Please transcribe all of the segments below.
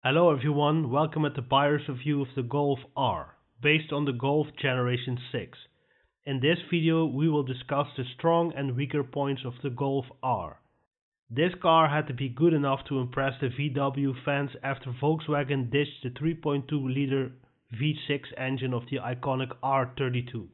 Hello everyone, welcome at the buyer's review of the Golf R, based on the Golf Generation 6. In this video we will discuss the strong and weaker points of the Golf R. This car had to be good enough to impress the VW fans after Volkswagen ditched the 3.2-liter V6 engine of the iconic R32.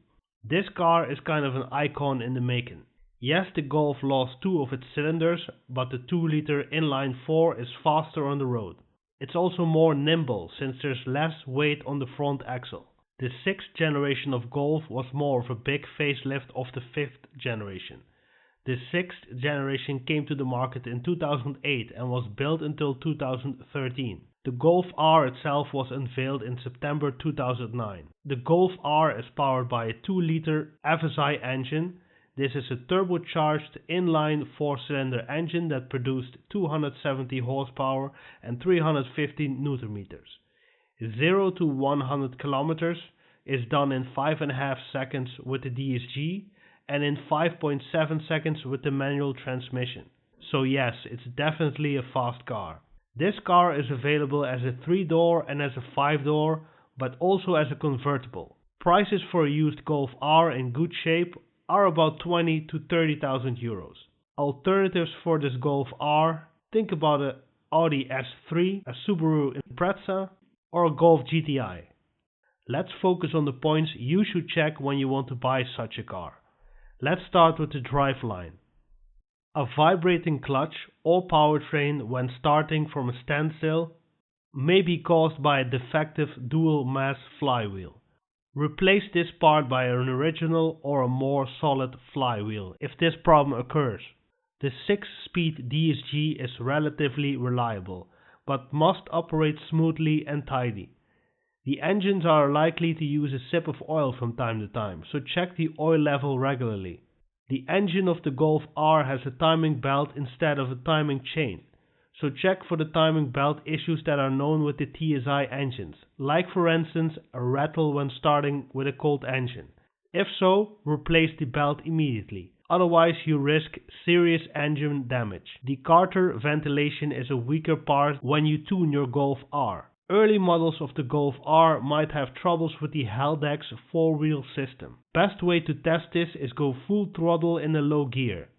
This car is kind of an icon in the making. Yes, the Golf lost two of its cylinders, but the 2-liter inline-4 is faster on the road. It's also more nimble since there's less weight on the front axle. The 6th generation of Golf was more of a big facelift of the 5th generation. The 6th generation came to the market in 2008 and was built until 2013. The Golf R itself was unveiled in September 2009. The Golf R is powered by a 2-liter FSI engine. This is a turbocharged inline 4-cylinder engine that produced 270 horsepower and 315 Newton meters. 0 to 100 kilometers is done in 5.5 seconds with the DSG and in 5.7 seconds with the manual transmission. So yes, it's definitely a fast car. This car is available as a 3-door and as a 5-door, but also as a convertible. Prices for a used Golf R in good shape are about 20 to 30,000 euros. Alternatives for this Golf R: think about a Audi S3, a Subaru Impreza, or a Golf GTI. Let's focus on the points you should check when you want to buy such a car. Let's start with the driveline. A vibrating clutch or powertrain when starting from a standstill may be caused by a defective dual mass flywheel. Replace this part by an original or a more solid flywheel if this problem occurs. The 6-speed DSG is relatively reliable, but must operate smoothly and tidy. The engines are likely to use a sip of oil from time to time, so check the oil level regularly. The engine of the Golf R has a timing belt instead of a timing chain, so check for the timing belt issues that are known with the TSI engines, like for instance a rattle when starting with a cold engine. If so, replace the belt immediately, otherwise you risk serious engine damage. The carter ventilation is a weaker part when you tune your Golf R. Early models of the Golf R might have troubles with the Haldex 4-wheel system. Best way to test this is go full throttle in a low gear.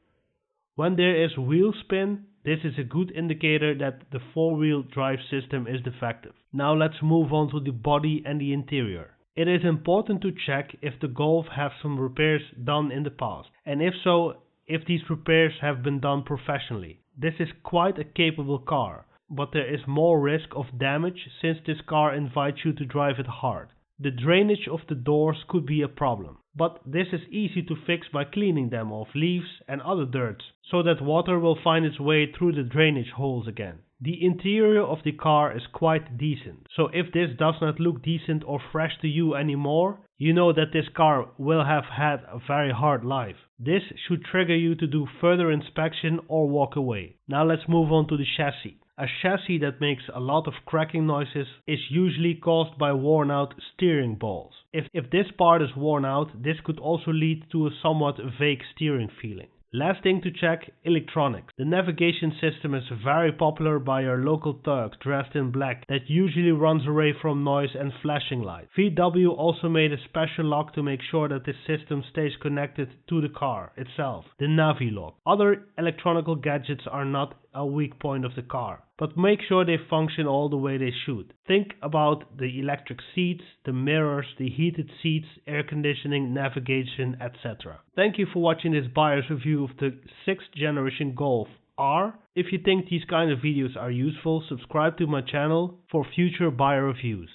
When there is wheel spin, this is a good indicator that the 4-wheel drive system is defective. Now let's move on to the body and the interior. It is important to check if the Golf have some repairs done in the past, and if so, if these repairs have been done professionally. This is quite a capable car, but there is more risk of damage since this car invites you to drive it hard. The drainage of the doors could be a problem, but this is easy to fix by cleaning them of leaves and other dirt, so that water will find its way through the drainage holes again. The interior of the car is quite decent, so if this does not look decent or fresh to you anymore, you know that this car will have had a very hard life. This should trigger you to do further inspection or walk away. Now let's move on to the chassis. A chassis that makes a lot of cracking noises is usually caused by worn out steering balls. If this part is worn out, this could also lead to a somewhat vague steering feeling. Last thing to check, electronics. The navigation system is very popular by your local thug dressed in black that usually runs away from noise and flashing lights. VW also made a special lock to make sure that the system stays connected to the car itself, the Navi lock. Other electronic gadgets are not a weak point of the car, but make sure they function all the way they should. Think about the electric seats, the mirrors, the heated seats, air conditioning, navigation, etc. Thank you for watching this buyer's review of the 6th generation Golf R. If you think these kind of videos are useful, subscribe to my channel for future buyer reviews.